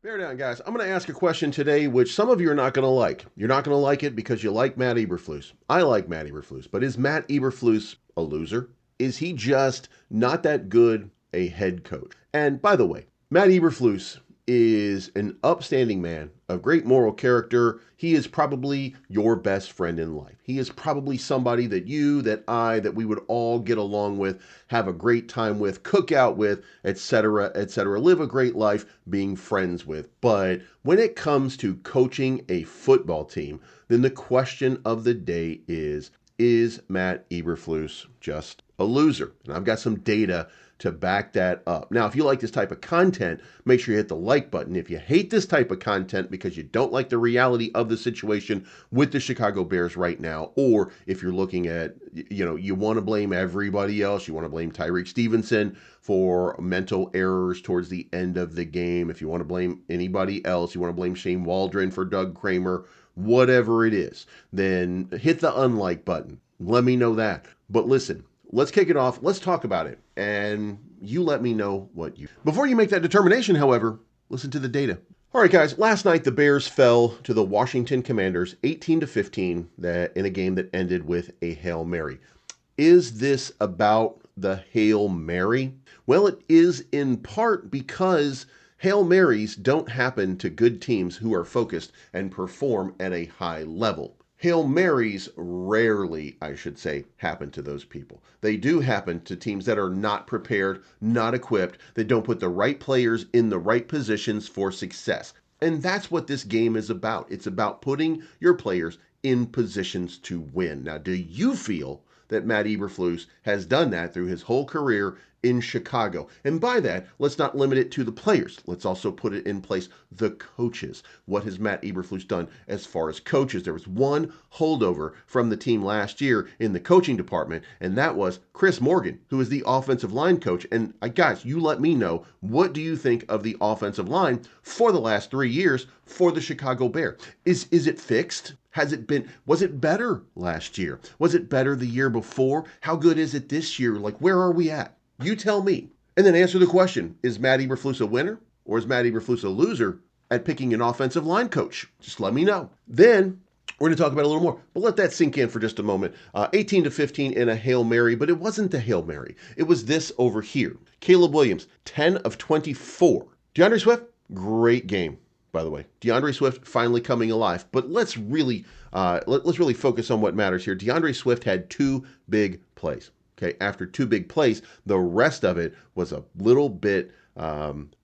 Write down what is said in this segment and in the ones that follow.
Bear down, guys. I'm going to ask a question today, which some of you are not going to like. You're not going to like it because you like Matt Eberflus. I like Matt Eberflus, but is Matt Eberflus a loser? Is he just not that good a head coach? And by the way, Matt Eberflus is an upstanding man of great moral character. He is probably your best friend in life. He is probably somebody that you, that I, that we would all get along with, have a great time with, cook out with, etc., etc., live a great life being friends with. But when it comes to coaching a football team, then the question of the day is Matt Eberflus just a loser? And I've got some data to back that up. Now, if you like this type of content, make sure you hit the like button. If you hate this type of content because you don't like the reality of the situation with the Chicago Bears right now, or if you're looking at, you want to blame everybody else, you want to blame Tyreek Stevenson for mental errors towards the end of the game, if you want to blame anybody else, you want to blame Shane Waldron for Doug Kramer, whatever it is, then hit the unlike button. Let me know that. But listen, let's kick it off. Let's talk about it. And you let me know what you... Before you make that determination, however, listen to the data. All right, guys. Last night, the Bears fell to the Washington Commanders 18-15 in a game that ended with a Hail Mary. Is this about the Hail Mary? Well, it is in part because Hail Marys don't happen to good teams who are focused and perform at a high level. Hail Marys rarely, I should say, happen to those people. They do happen to teams that are not prepared, not equipped, that don't put the right players in the right positions for success. And that's what this game is about. It's about putting your players in positions to win. Now, do you feel that Matt Eberflus has done that through his whole career in Chicago? And by that, let's not limit it to the players. Let's also put it in place the coaches. What has Matt Eberflus done as far as coaches? There was one holdover from the team last year in the coaching department, and that was Chris Morgan, who is the offensive line coach. And guys, you let me know, what do you think of the offensive line for the last 3 years for the Chicago Bears? Is it fixed? Was it better last year? Was it better the year before? How good is it this year? Like, where are we at? You tell me. And then answer the question, is Matt Eberflus a winner or is Matt Eberflus a loser at picking an offensive line coach? Just let me know. Then we're going to talk about it a little more, but let that sink in for just a moment. 18-15 in a Hail Mary, but it wasn't the Hail Mary. It was this over here. Caleb Williams, 10 of 24. DeAndre Swift, great game, by the way. DeAndre Swift finally coming alive. But let's really focus on what matters here. DeAndre Swift had 2 big plays. Okay, after 2 big plays, the rest of it was a little bit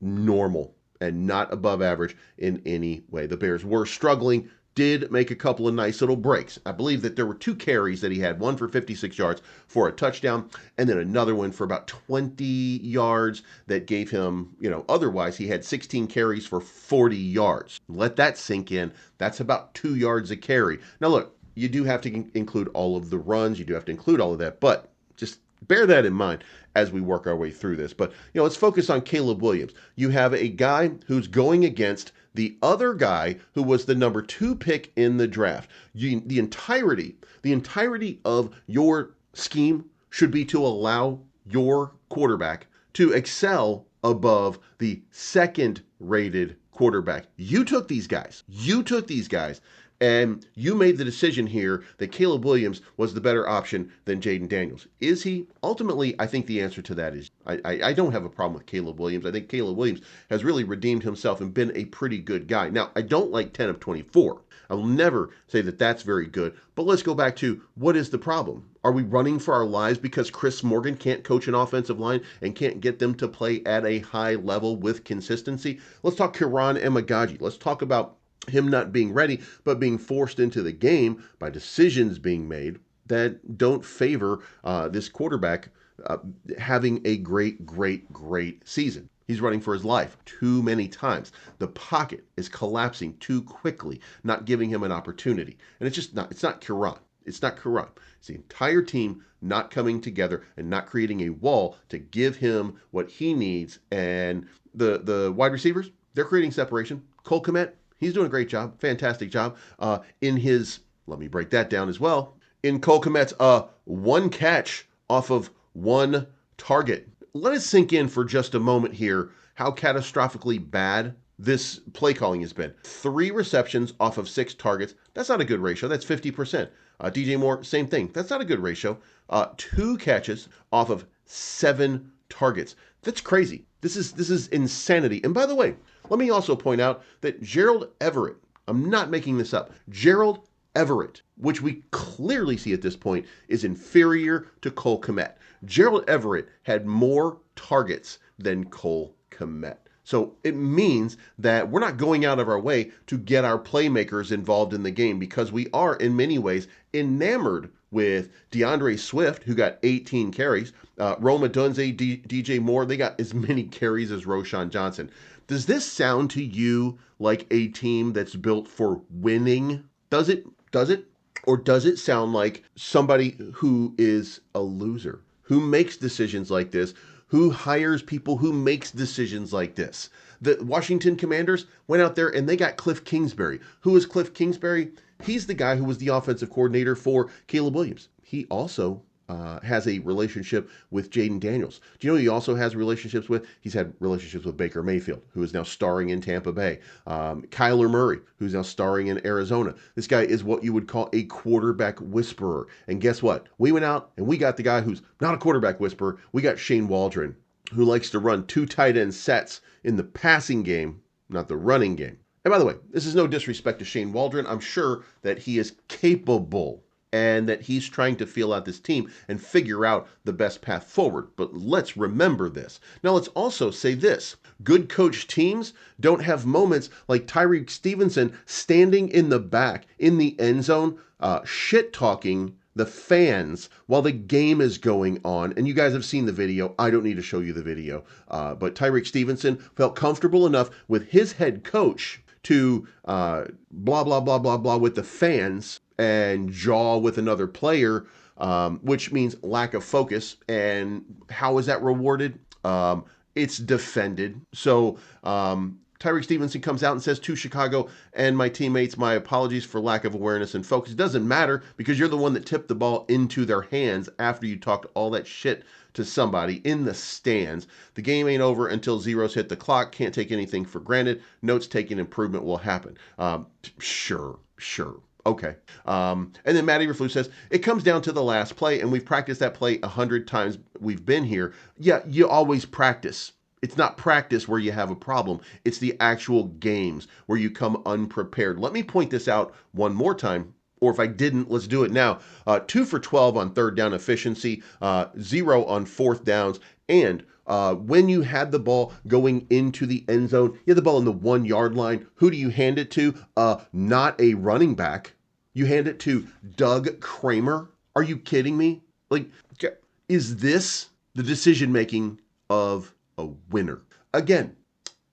normal and not above average in any way. The Bears were struggling, did make a couple of nice little breaks. I believe that there were 2 carries that he had, one for 56 yards for a touchdown, and then another one for about 20 yards that gave him, otherwise he had 16 carries for 40 yards. Let that sink in. That's about 2 yards a carry. Now look, you do have to include all of the runs. You do have to include all of that, but just bear that in mind as we work our way through this. But, let's focus on Caleb Williams. You have a guy who's going against the other guy who was the number 2 pick in the draft. The entirety of your scheme should be to allow your quarterback to excel above the second rated quarterback. You took these guys, and you made the decision here that Caleb Williams was the better option than Jaden Daniels. Is he? Ultimately, I think the answer to that is I don't have a problem with Caleb Williams. I think Caleb Williams has really redeemed himself and been a pretty good guy. Now, I don't like 10 of 24. I will never say that that's very good. But let's go back to, what is the problem? Are we running for our lives because Chris Morgan can't coach an offensive line and can't get them to play at a high level with consistency? Let's talk Kiran Emagaji. Let's talk about him not being ready, but being forced into the game by decisions being made that don't favor this quarterback having a great season. He's running for his life too many times. The pocket is collapsing too quickly, not giving him an opportunity. And it's not Kiran. It's not Kiran. It's the entire team not coming together and not creating a wall to give him what he needs. And the wide receivers, they're creating separation. Cole Kmet, he's doing a great job, fantastic job. Let me break that down as well. In Cole Kmet's 1 catch off of 1 target. Let us sink in for just a moment here how catastrophically bad this play calling has been. 3 receptions off of 6 targets. That's not a good ratio. That's 50%. DJ Moore, same thing. That's not a good ratio. 2 catches off of 7 targets. That's crazy. This is insanity. And by the way, let me also point out that Gerald Everett, I'm not making this up, Gerald Everett, which we clearly see at this point, is inferior to Cole Kmet. Gerald Everett had more targets than Cole Kmet. So it means that we're not going out of our way to get our playmakers involved in the game, because we are in many ways enamored with DeAndre Swift, who got 18 carries, Rome Odunze, DJ Moore, they got as many carries as Roschon Johnson. Does this sound to you like a team that's built for winning? Does it? Or does it sound like somebody who is a loser, who makes decisions like this, who hires people who makes decisions like this? The Washington Commanders went out there and they got Cliff Kingsbury. Who is Cliff Kingsbury? He's the guy who was the offensive coordinator for Caleb Williams. He also has a relationship with Jaden Daniels. Do you know who he also has relationships with? He's had relationships with Baker Mayfield, who is now starring in Tampa Bay. Kyler Murray, who's now starring in Arizona. This guy is what you would call a quarterback whisperer. And guess what? We went out and we got the guy who's not a quarterback whisperer. We got Shane Waldron, who likes to run 2 tight end sets in the passing game, not the running game. And by the way, this is no disrespect to Shane Waldron. I'm sure that he is capable and that he's trying to feel out this team and figure out the best path forward. But let's remember this. Now, let's also say this. Good coach teams don't have moments like Tyreek Stevenson standing in the back in the end zone, shit-talking the fans while the game is going on. And you guys have seen the video. I don't need to show you the video. But Tyreek Stevenson felt comfortable enough with his head coach to blah, blah, blah, blah, blah with the fans and jaw with another player, which means lack of focus. And how is that rewarded? It's defended. So Tyreek Stevenson comes out and says to Chicago and my teammates, my apologies for lack of awareness and focus. It doesn't matter because you're the one that tipped the ball into their hands after you talked all that shit to somebody in the stands. The game ain't over until zeros hit the clock. Can't take anything for granted. Notes taken, improvement will happen. Sure. Okay. And then Matt Eberflus says, it comes down to the last play, and we've practiced that play 100 times we've been here. Yeah, you always practice. It's not practice where you have a problem. It's the actual games where you come unprepared. Let me point this out one more time. Or if I didn't, let's do it now. 2 for 12 on third down efficiency, 0 on fourth downs, and when you had the ball going into the end zone, you had the ball on the 1 yard line. Who do you hand it to? Not a running back. You hand it to Doug Kramer. Are you kidding me? Like, is this the decision making of a winner? Again,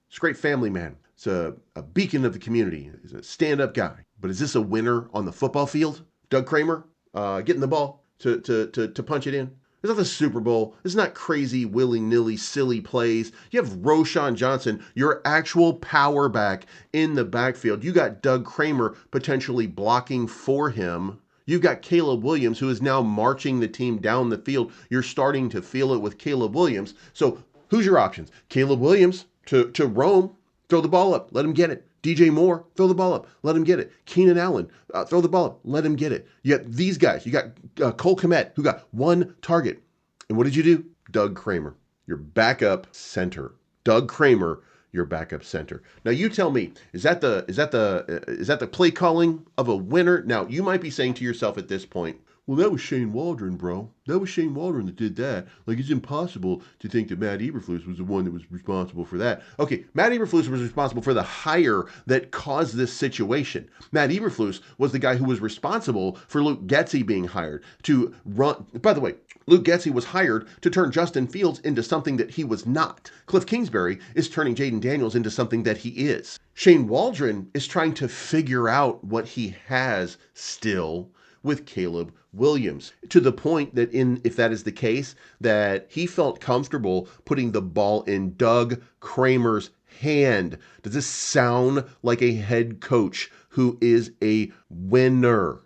it's a great family man. It's a beacon of the community. He's a stand-up guy. But is this a winner on the football field? Doug Kramer getting the ball to punch it in? It's not the Super Bowl. It's not crazy, willy-nilly, silly plays. You have Roschon Johnson, your actual power back in the backfield. You got Doug Kramer potentially blocking for him. You've got Caleb Williams, who is now marching the team down the field. You're starting to feel it with Caleb Williams. So who's your options? Caleb Williams to Rome, throw the ball up, let him get it. DJ Moore, throw the ball up, let him get it. Keenan Allen, throw the ball up, let him get it. You got these guys. You got Cole Kmet, who got 1 target. And what did you do? Doug Kramer, your backup center. Doug Kramer, your backup center. Now you tell me, is that the play calling of a winner? Now you might be saying to yourself at this point, well, that was Shane Waldron, bro. That was Shane Waldron that did that. Like, it's impossible to think that Matt Eberflus was the one that was responsible for that. Okay, Matt Eberflus was responsible for the hire that caused this situation. Matt Eberflus was the guy who was responsible for Luke Getsy being hired to run. By the way, Luke Getsy was hired to turn Justin Fields into something that he was not. Cliff Kingsbury is turning Jaden Daniels into something that he is. Shane Waldron is trying to figure out what he has still with Caleb Williams, to the point that if that is the case, that he felt comfortable putting the ball in Doug Kramer's hand. Does this sound like a head coach who is a winner?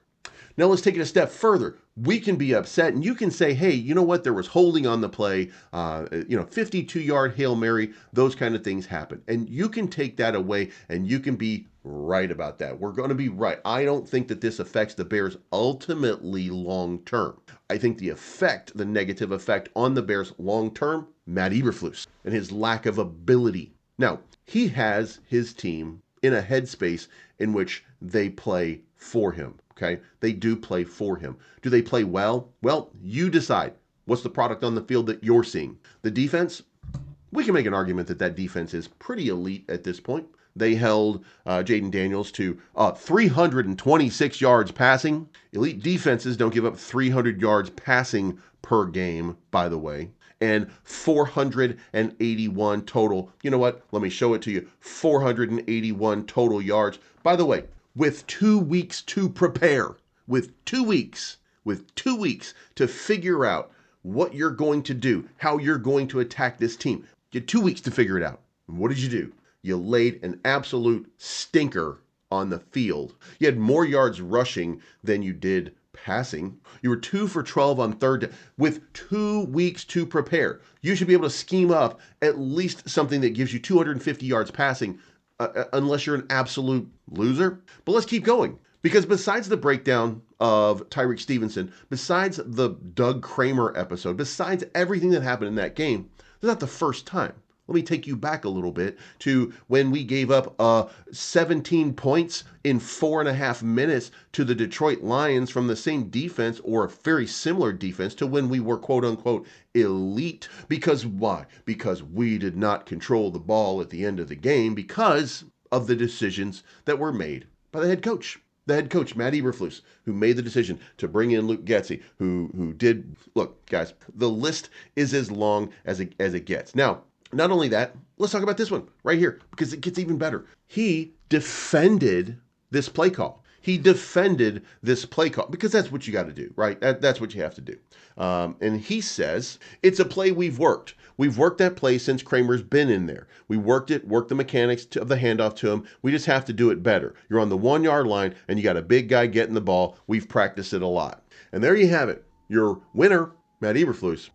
Now let's take it a step further. we can be upset, and you can say, hey, you know what, there was holding on the play, 52-yard Hail Mary, those kind of things happen. And you can take that away, and you can be right about that. We're going to be right. I don't think that this affects the Bears ultimately long term. I think the negative effect on the Bears long term, Matt Eberflus and his lack of ability. Now, he has his team in a headspace in which they play for him. Okay, they do play for him. Do they play well? Well, you decide. What's the product on the field that you're seeing? The defense, we can make an argument that that defense is pretty elite at this point. They held Jaden Daniels to 326 yards passing. Elite defenses don't give up 300 yards passing per game, by the way, and 481 total. You know what? Let me show it to you. 481 total yards. By the way, with 2 weeks to prepare, with 2 weeks to figure out what you're going to do, how you're going to attack this team. You had 2 weeks to figure it out. And what did you do? You laid an absolute stinker on the field. You had more yards rushing than you did passing. You were 2 for 12 on third down. With 2 weeks to prepare, you should be able to scheme up at least something that gives you 250 yards passing, unless you're an absolute loser. But let's keep going. Because besides the breakdown of Tyreek Stevenson, besides the Doug Kramer episode, besides everything that happened in that game, it's not the first time. Let me take you back a little bit to when we gave up 17 points in 4.5 minutes to the Detroit Lions from the same defense, or a very similar defense to when we were quote unquote elite. Because why? Because we did not control the ball at the end of the game because of the decisions that were made by the head coach. The head coach, Matt Eberflus, who made the decision to bring in Luke Getsy, who did, look, guys, the list is as long as it gets. Now, not only that, let's talk about this one right here, because it gets even better. He defended this play call. Because that's what you got to do, right? That's what you have to do. And he says, it's a play we've worked. We've worked that play since Kramer's been in there. We worked the mechanics of the handoff to him. We just have to do it better. You're on the 1 yard line and you got a big guy getting the ball. We've practiced it a lot. And there you have it. Your winner, Matt Eberflus.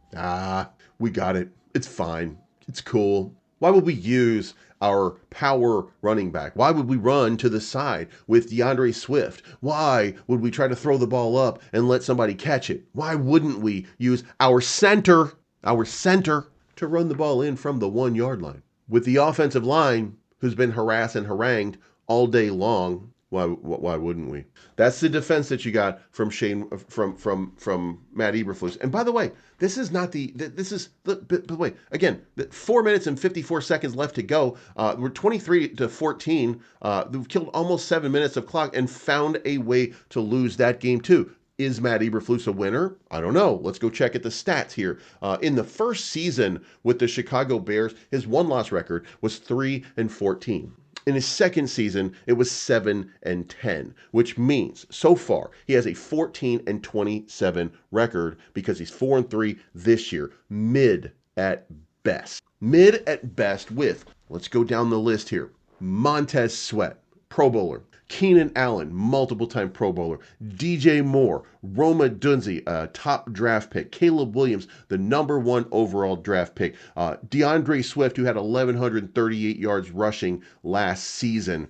We got it. It's fine. It's cool. Why would we use our power running back? Why would we run to the side with DeAndre Swift? Why would we try to throw the ball up and let somebody catch it? Why wouldn't we use our center to run the ball in from the 1 yard line? With the offensive line who's been harassed and harangued all day long, why wouldn't we? That's the defense that you got from from Matt Eberflus. And by the way, this is not the this is the by the way, again, 4 minutes and 54 seconds left to go. We're 23-14. We've killed almost 7 minutes of clock and found a way to lose that game too. Is Matt Eberflus a winner? I don't know. Let's go check at the stats here. In the first season with the Chicago Bears, his one-loss record was 3-14. In his second season, it was 7-10, which means so far he has a 14-27 record because he's 4-3 this year. Mid at best. With, let's go down the list here. Montez Sweat, Pro Bowler. Keenan Allen, multiple-time Pro Bowler. DJ Moore, Roma Dunze, top draft pick. Caleb Williams, the number 1 overall draft pick. DeAndre Swift, who had 1,138 yards rushing last season.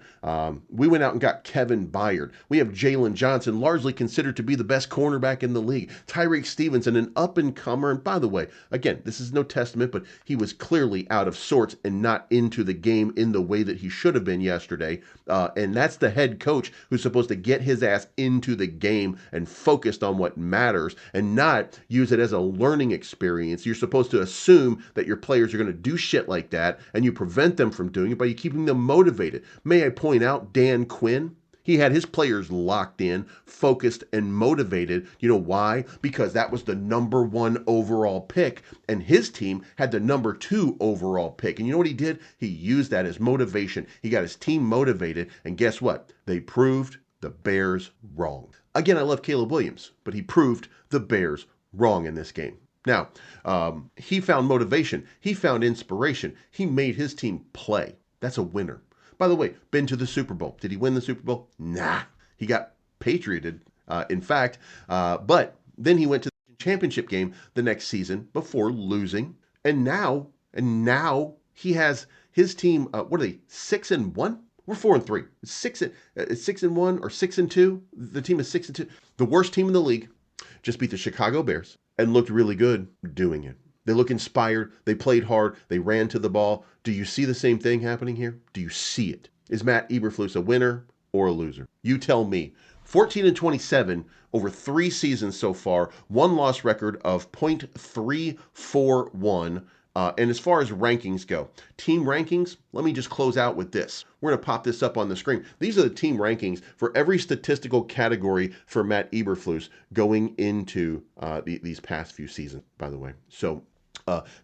We went out and got Kevin Byard. We have Jalen Johnson, largely considered to be the best cornerback in the league. Tyreek Stevenson, an up-and-comer. And by the way, again, this is no testament, but he was clearly out of sorts and not into the game in the way that he should have been yesterday. And that's the head coach who's supposed to get his ass into the game and focused on what matters and not use it as a learning experience. You're supposed to assume that your players are going to do shit like that, and you prevent them from doing it by keeping them motivated. May I point out Dan Quinn? He had his players locked in, focused, and motivated. You know why? Because that was the number 1 overall pick, and his team had the number 2 overall pick. And you know what he did? He used that as motivation. He got his team motivated, and guess what? They proved the Bears wrong. Again, I love Caleb Williams, but he proved the Bears wrong in this game. Now, he found motivation. He found inspiration. He made his team play. That's a winner. By the way, been to the Super Bowl. Did he win the Super Bowl? Nah. He got patrioted, in fact. But Then he went to the championship game the next season before losing. And now he has his team. What are they? 6-1. We're 4-3. It's 6-1 or 6-2. The team is 6-2. The worst team in the league just beat the Chicago Bears and looked really good doing it. They look inspired. They played hard. They ran to the ball. Do you see the same thing happening here? Do you see it? Is Matt Eberflus a winner or a loser? You tell me. 14-27 over 3 seasons so far. One loss record of .341. And as far as rankings go, team rankings, let me just close out with this. We're going to pop this up on the screen. These are the team rankings for every statistical category for Matt Eberflus going into these past few seasons, by the way. So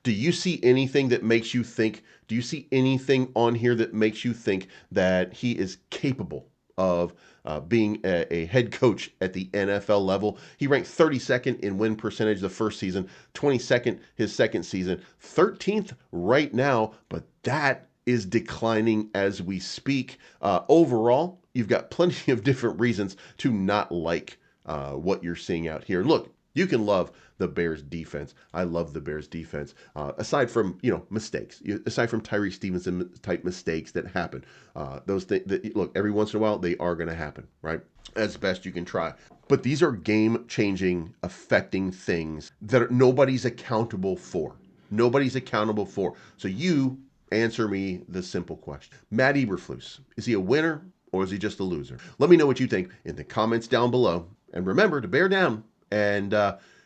do you see anything that makes you think, do you see anything on here that makes you think that he is capable of being a head coach at the NFL level? He ranked 32nd in win percentage the first season, 22nd his second season, 13th right now, but that is declining as we speak. Overall, you've got plenty of different reasons to not like what you're seeing out here. Look, you can love the Bears defense. I love the Bears defense. Aside from, mistakes, aside from Tyree Stevenson type mistakes that happen, those things that, look, every once in a while they are going to happen, right? As best you can try. But these are game-changing, affecting things that nobody's accountable for. Nobody's accountable for. So you answer me the simple question. Matt Eberflus, is he a winner or is he just a loser? Let me know what you think in the comments down below. And remember to bear down. And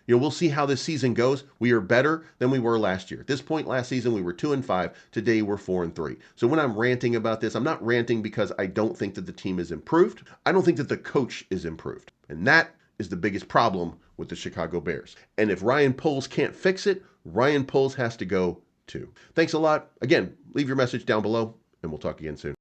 we'll see how this season goes. We are better than we were last year. At this point last season, we were 2-5. Today, we're 4-3. So when I'm ranting about this, I'm not ranting because I don't think that the team is improved. I don't think that the coach is improved. And that is the biggest problem with the Chicago Bears. And if Ryan Poles can't fix it, Ryan Poles has to go too. Thanks a lot. Again, leave your message down below, and we'll talk again soon.